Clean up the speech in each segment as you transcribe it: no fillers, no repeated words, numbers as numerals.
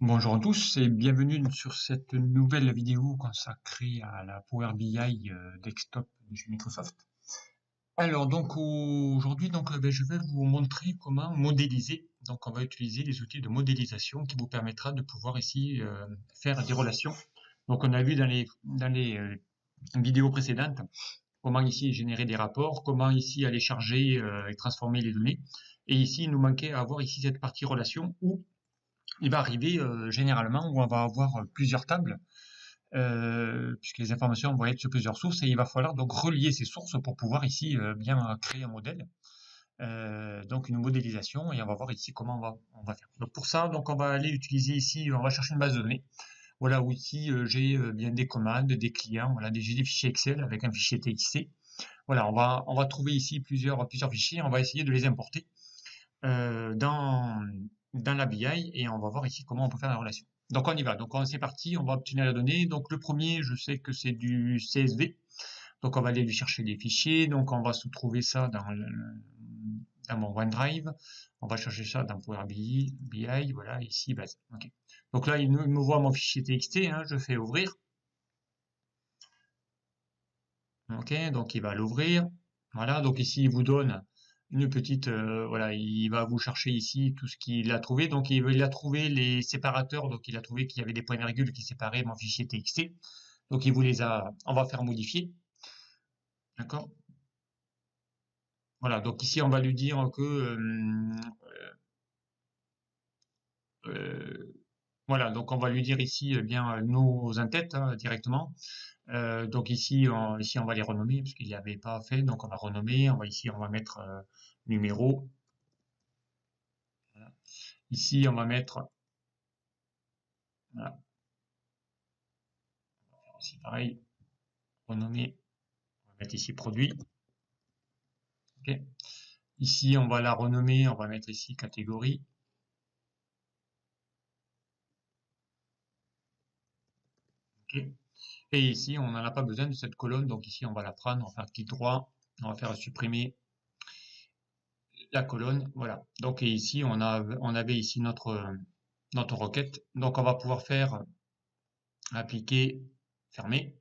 Bonjour à tous et bienvenue sur cette nouvelle vidéo consacrée à la Power BI desktop de chez Microsoft. Alors donc aujourd'hui je vais vous montrer comment modéliser. Donc on va utiliser les outils de modélisation qui vous permettra de pouvoir ici faire des relations. Donc on a vu dans les vidéos précédentes comment ici générer des rapports, comment ici aller charger et transformer les données. Et ici il nous manquait à avoir ici cette partie relation où il va arriver généralement où on va avoir plusieurs tables, puisque les informations vont être sur plusieurs sources, et il va falloir donc relier ces sources pour pouvoir ici bien créer un modèle, donc une modélisation, et on va voir ici comment on va faire. Donc pour ça, donc on va aller utiliser ici, on va chercher une base de données. Voilà où ici j'ai bien des commandes, des clients, voilà j'ai des fichiers Excel avec un fichier TXT. Voilà, on va trouver ici plusieurs fichiers, on va essayer de les importer dans la BI et on va voir ici comment on peut faire la relation. Donc on y va. Donc c'est parti, on va obtenir la donnée. Donc le premier, je sais que c'est du CSV. Donc on va aller lui chercher des fichiers. Donc on va se trouver ça dans mon OneDrive. On va chercher ça dans Power BI, voilà, ici, base. Ok. Donc là, il me voit mon fichier TXT, hein, je fais ouvrir. Ok, donc il va l'ouvrir. Voilà, donc ici il vous donne une petite, voilà, il va vous chercher ici tout ce qu'il a trouvé. Donc il a trouvé les séparateurs, donc il a trouvé qu'il y avait des points virgules qui séparaient mon fichier TXT. Donc il vous les a, on va faire modifier, d'accord? Voilà, donc ici on va lui dire que euh, voilà, donc on va lui dire ici bien nos in-têtes hein, directement. Donc ici on va les renommer parce qu'il n'y avait pas fait, donc on va renommer. On va mettre numéro. Voilà. Ici on va mettre voilà, aussi pareil, renommer. On va mettre ici produit. Ok. Ici on va la renommer, on va mettre ici catégorie. Ok. Et ici on n'en a pas besoin de cette colonne, donc ici on va la prendre, on va faire clic droit, on va faire supprimer la colonne. Voilà. Donc et ici on avait ici notre requête. Donc on va pouvoir faire appliquer, fermer.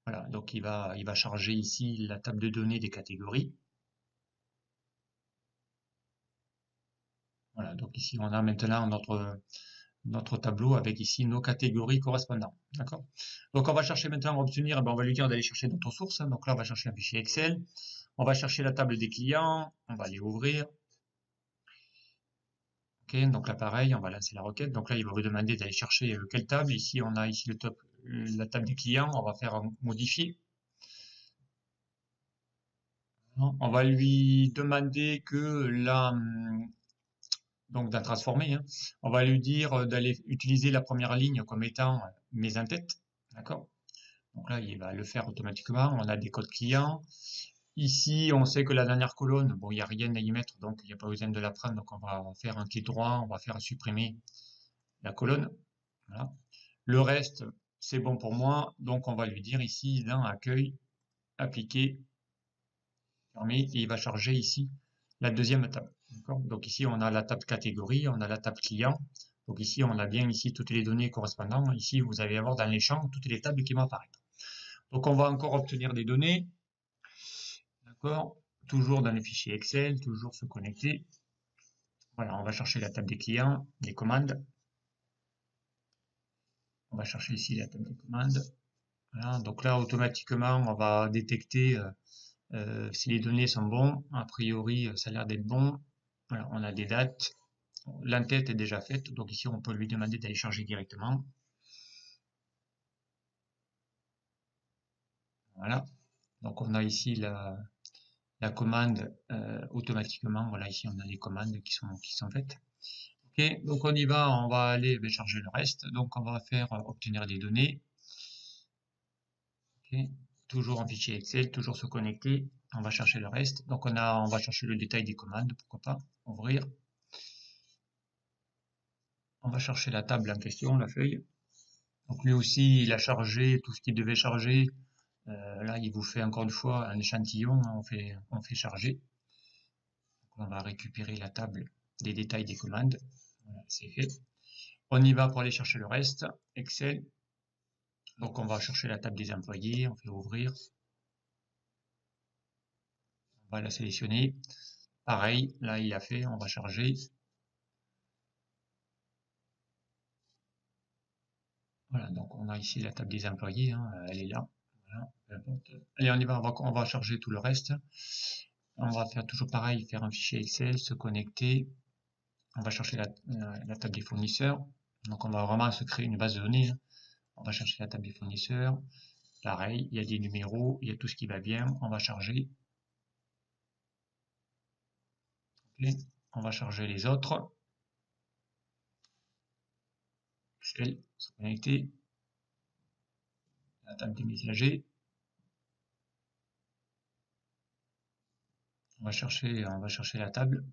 Voilà, donc il va charger ici la table de données des catégories. Voilà, donc ici on a maintenant notre tableau avec ici nos catégories correspondantes. D'accord? Donc on va chercher maintenant, on va obtenir, ben, on va lui dire d'aller chercher notre source. Hein. Donc là on va chercher un fichier Excel. On va chercher la table des clients, on va aller ouvrir. Ok, donc là pareil, on va lancer la requête. Donc là il va vous demander d'aller chercher quelle table. Ici on a ici la table des clients, on va faire modifier. On va lui demander que donc d'un transformer, hein. On va lui dire d'aller utiliser la première ligne comme étant mes in-têtes, d'accord? Donc là, il va le faire automatiquement. On a des codes clients. Ici, on sait que la dernière colonne, bon, il n'y a rien à y mettre, donc il n'y a pas besoin de la prendre. Donc on va faire un clic droit, on va faire supprimer la colonne. Voilà. Le reste, c'est bon pour moi. Donc on va lui dire ici dans accueil, appliquer, fermer, et il va charger ici la deuxième table. Donc ici, on a la table catégorie, on a la table client. Donc ici, on a bien ici toutes les données correspondantes. Ici, vous allez avoir dans les champs toutes les tables qui vont apparaître. Donc on va encore obtenir des données. D'accord? Toujours dans les fichiers Excel, toujours se connecter. Voilà, on va chercher la table des clients, les commandes. On va chercher ici la table des commandes. Voilà, donc là, automatiquement, on va détecter si les données sont bonnes. A priori, ça a l'air d'être bon. Voilà, on a des dates. L'entête est déjà faite, donc ici on peut lui demander d'aller charger directement. Voilà. Donc on a ici la commande automatiquement. Voilà, ici on a les commandes qui sont faites. Ok, donc on y va, on va aller charger le reste. Donc on va faire obtenir des données. Ok, toujours en fichier Excel, toujours se connecter. On va chercher le reste. Donc on va chercher le détail des commandes, pourquoi pas. Ouvrir. On va chercher la table en question, la feuille. Donc lui aussi, il a chargé tout ce qu'il devait charger. Là, il vous fait encore une fois un échantillon, hein, on fait charger. Donc, on va récupérer la table des détails des commandes. Voilà, c'est fait. On y va pour aller chercher le reste. Excel. Donc on va chercher la table des employés, on fait ouvrir. On va la sélectionner. Pareil, là il a fait, on va charger. Voilà, donc on a ici la table des employés, hein, elle est là. Voilà, peu importe. Allez, on y va, on va charger tout le reste. On va faire toujours pareil, faire un fichier Excel, se connecter. On va chercher la table des fournisseurs. Donc on va vraiment se créer une base de données, hein. On va chercher la table des fournisseurs. Pareil, il y a des numéros, il y a tout ce qui va bien. On va charger. Okay. On va charger les autres. Excel, se connecter. La table des messagers. On va chercher la table.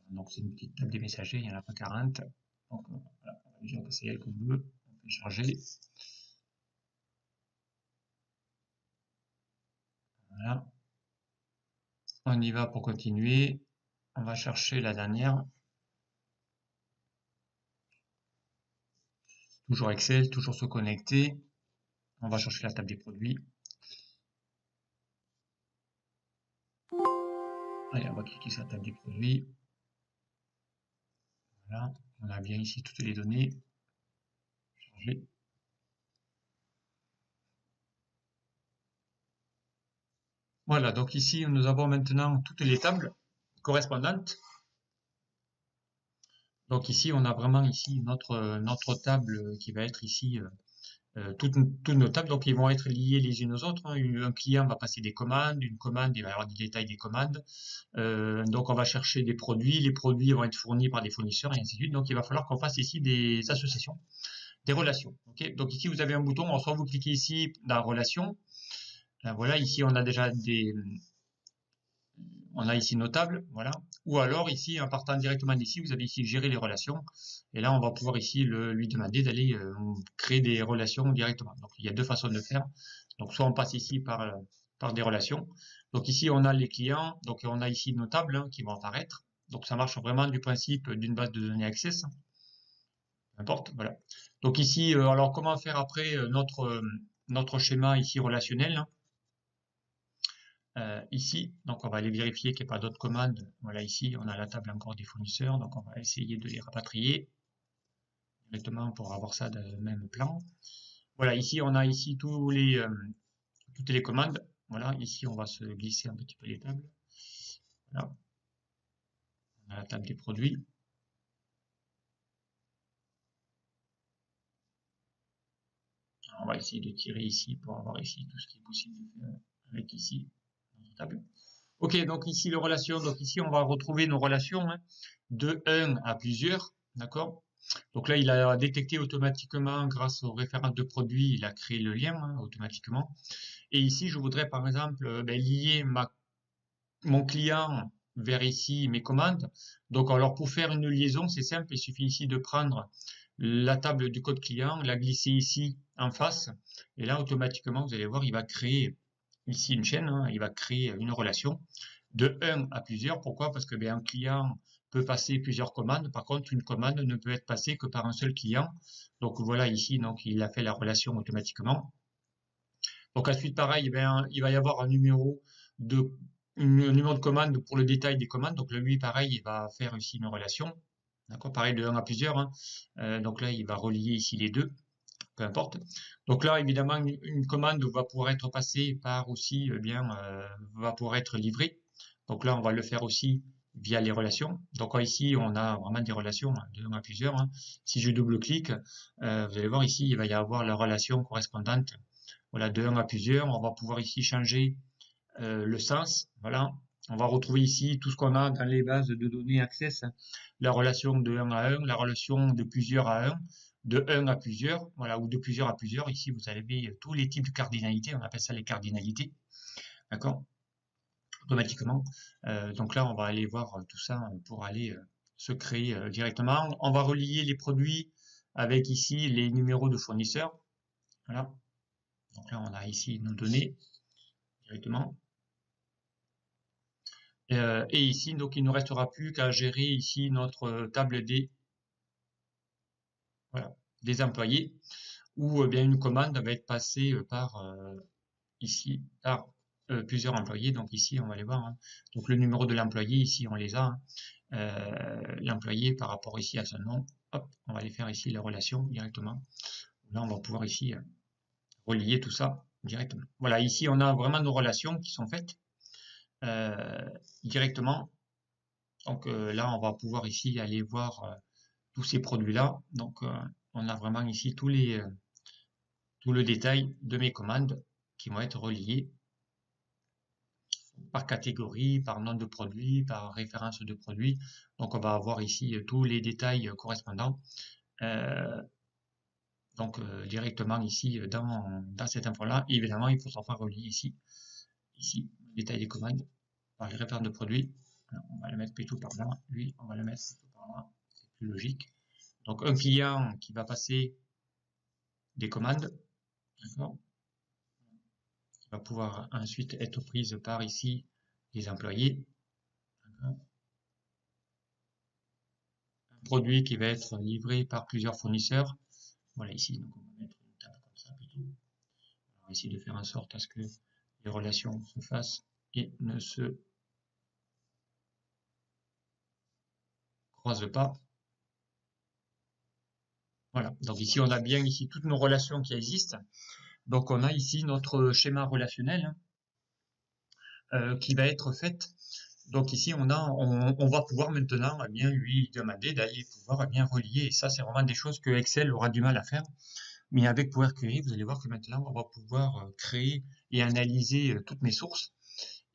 Donc c'est une petite table des messagers, il y en a pas 40. Donc voilà, on va dire que c'est elle qu'on veut. On peut charger. Voilà. On y va pour continuer. On va chercher la dernière. Toujours Excel, toujours se connecter. On va chercher la table des produits. Allez, on va cliquer sur la table des produits. Voilà, on a bien ici toutes les données. Charger. Voilà, donc ici nous avons maintenant toutes les tables correspondantes. Donc ici on a vraiment ici notre table qui va être ici toutes nos tables, donc ils vont être liées les unes aux autres, hein. Un client va passer des commandes, une commande, il va y avoir des détails des commandes. Donc on va chercher des produits, les produits vont être fournis par des fournisseurs et ainsi de suite. Donc il va falloir qu'on fasse ici des associations, des relations. Okay, donc ici vous avez un bouton, alors soit vous cliquez ici dans relations. Voilà, ici on a ici nos tables, voilà. Ou alors ici, en partant directement d'ici, vous avez ici gérer les relations. Et là, on va pouvoir ici lui demander d'aller créer des relations directement. Donc il y a deux façons de le faire. Donc soit on passe ici par des relations. Donc ici, on a les clients. Donc on a ici nos tables, hein, qui vont apparaître. Donc ça marche vraiment du principe d'une base de données Access. Peu importe, voilà. Donc ici, alors comment faire après notre schéma ici relationnel, hein. Ici, donc on va aller vérifier qu'il n'y a pas d'autres commandes. Voilà, ici, on a la table encore des fournisseurs, donc on va essayer de les rapatrier directement pour avoir ça dans le même plan. Voilà, ici, on a ici toutes les commandes. Voilà, ici, on va se glisser un petit peu les tables. Voilà, on a la table des produits. On va essayer de tirer ici pour avoir ici tout ce qui est possible de faire avec ici, notre table. Ok, donc ici, les relations. Donc ici, on va retrouver nos relations, hein, de 1 à plusieurs, d'accord? Donc là, il a détecté automatiquement, grâce aux références de produits, il a créé le lien, hein, automatiquement. Et ici, je voudrais par exemple lier mon client vers ici mes commandes. Donc alors pour faire une liaison, c'est simple, il suffit ici de prendre la table du code client, la glisser ici en face, et là automatiquement, vous allez voir, il va créer ici une chaîne, hein, il va créer une relation de 1 à plusieurs. Pourquoi? Parce que un client peut passer plusieurs commandes. Par contre, une commande ne peut être passée que par un seul client. Donc voilà, ici, donc il a fait la relation automatiquement. Donc ensuite, pareil, il va y avoir de, un numéro de commande pour le détail des commandes. Donc lui, pareil, il va faire ici une relation. D'accord? Pareil de 1 à plusieurs, hein. Donc là, il va relier ici les deux, peu importe. Donc là, évidemment, une commande va pouvoir être passée par aussi, va pouvoir être livrée. Donc là, on va le faire aussi via les relations. Donc ici, on a vraiment des relations, hein, de 1 à plusieurs, hein. Si je double-clique, vous allez voir ici, il va y avoir la relation correspondante. Voilà, de 1 à plusieurs. On va pouvoir ici changer le sens. Voilà. On va retrouver ici tout ce qu'on a dans les bases de données Access, hein. La relation de 1 à 1, la relation de plusieurs à 1, de 1 à plusieurs, voilà, ou de plusieurs à plusieurs. Ici, vous avez tous les types de cardinalités. On appelle ça les cardinalités. D'accord? Automatiquement. Donc là, on va aller voir tout ça pour aller se créer directement. On va relier les produits avec ici les numéros de fournisseurs. Voilà. Donc là, on a ici nos données directement. Et ici, donc, il ne restera plus qu'à gérer ici notre table des voilà, des employés, ou bien une commande va être passée par ici, par plusieurs employés. Donc ici, on va les voir, hein. Donc le numéro de l'employé, ici, on les a, hein. L'employé par rapport ici à son nom, hop, on va aller faire ici les relations directement. Là, on va pouvoir ici relier tout ça directement. Voilà, ici, on a vraiment nos relations qui sont faites directement. Donc là, on va pouvoir ici aller voir tous ces produits-là. Donc, on a vraiment ici tout le détail de mes commandes qui vont être reliés par catégorie, par nom de produit, par référence de produit. Donc, on va avoir ici tous les détails correspondants. Donc, directement ici dans cette info-là. Évidemment, il faut s'en faire relier ici, détail des commandes par les références de produits. Alors, on va le mettre plutôt par là. Lui, on va le mettre plutôt par là. C'est plus logique. Donc, un client qui va passer des commandes, d'accord, qui va pouvoir ensuite être prise par ici les employés. Un produit qui va être livré par plusieurs fournisseurs. Voilà, ici, donc on va mettre une table comme ça plutôt. On va essayer de faire en sorte à ce que les relations se fassent et ne se croisent pas. Voilà, donc ici on a bien ici toutes nos relations qui existent. Donc on a ici notre schéma relationnel qui va être fait. Donc ici on va pouvoir maintenant bien lui demander d'aller pouvoir bien relier. Et ça c'est vraiment des choses que Excel aura du mal à faire. Mais avec Power Query, vous allez voir que maintenant on va pouvoir créer et analyser toutes mes sources.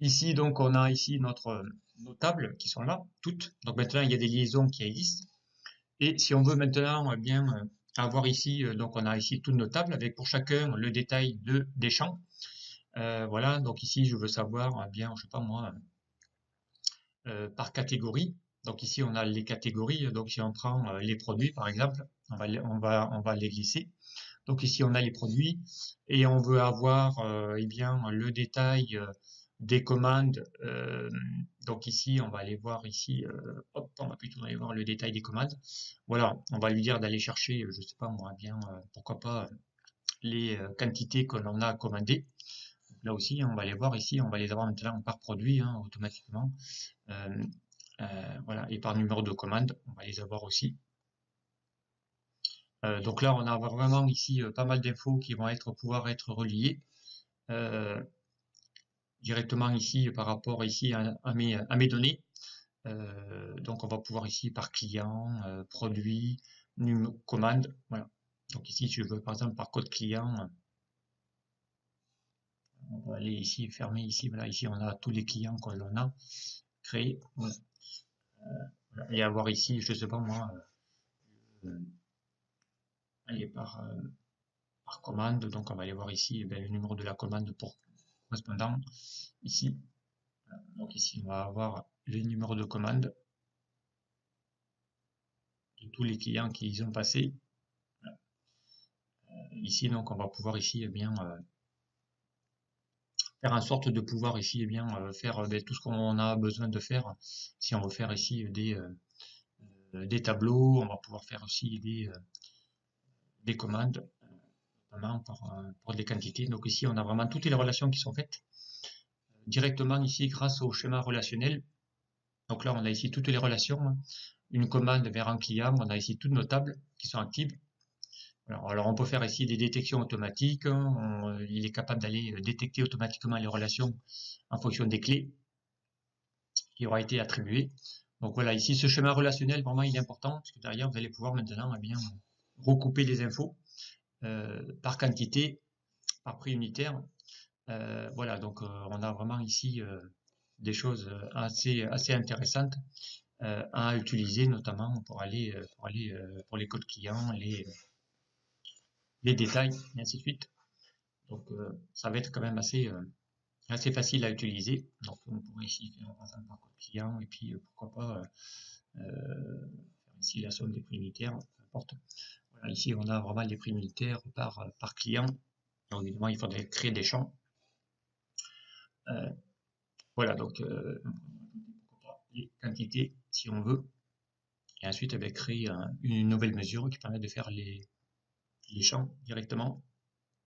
Ici donc on a ici nos tables qui sont là toutes. Donc maintenant il y a des liaisons qui existent. Et si on veut maintenant bien avoir ici, donc on a ici toutes nos tables avec pour chacun le détail des champs. Voilà, donc ici je veux savoir bien, je sais pas moi, par catégorie. Donc ici on a les catégories. Donc si on prend les produits par exemple, on va les glisser. Donc ici on a les produits et on veut avoir eh bien le détail des commandes. Donc ici on va aller voir ici, hop, on va plutôt aller voir le détail des commandes. Voilà, on va lui dire d'aller chercher, je sais pas moi, bien pourquoi pas les quantités que l'on a commandées. Là aussi, on va les voir ici, on va les avoir maintenant par produit hein, automatiquement. Voilà, et par numéro de commande, on va les avoir aussi. Donc là, on a vraiment ici pas mal d'infos qui vont pouvoir être reliées directement ici par rapport ici à mes données. Donc on va pouvoir ici par client, produit, commande. Voilà. Donc ici, je veux par exemple par code client. On va aller ici, fermer ici. Voilà, ici on a tous les clients que l'on a créés. Voilà. Et avoir ici, je sais pas moi, aller par commande. Donc on va aller voir ici le numéro de la commande pour correspondant ici. Donc ici on va avoir les numéros de commande de tous les clients qui ont passé. Ici donc on va pouvoir ici bien faire en sorte de pouvoir ici bien faire tout ce qu'on a besoin de faire. Si on veut faire ici des tableaux, on va pouvoir faire aussi des commandes, notamment pour des quantités. Donc ici on a vraiment toutes les relations qui sont faites directement ici grâce au schéma relationnel. Donc là on a ici toutes les relations, une commande vers un client, on a ici toutes nos tables qui sont actives. Alors on peut faire ici des détections automatiques, il est capable d'aller détecter automatiquement les relations en fonction des clés qui aura été attribuées. Donc voilà, ici ce schéma relationnel vraiment il est important parce que derrière vous allez pouvoir maintenant bien recouper les infos par quantité, par prix unitaire. Voilà, donc on a vraiment ici des choses assez intéressantes à utiliser, notamment pour les codes clients, les détails, et ainsi de suite. Donc ça va être quand même assez facile à utiliser. Donc on pourrait ici faire par code client et puis pourquoi pas faire ici la somme des prix unitaires, peu importe. Voilà, ici on a vraiment les prix unitaires par client. Donc évidemment il faudrait créer des champs. Voilà donc les quantités si on veut. et ensuite créer une nouvelle mesure qui permet de faire les champs directement.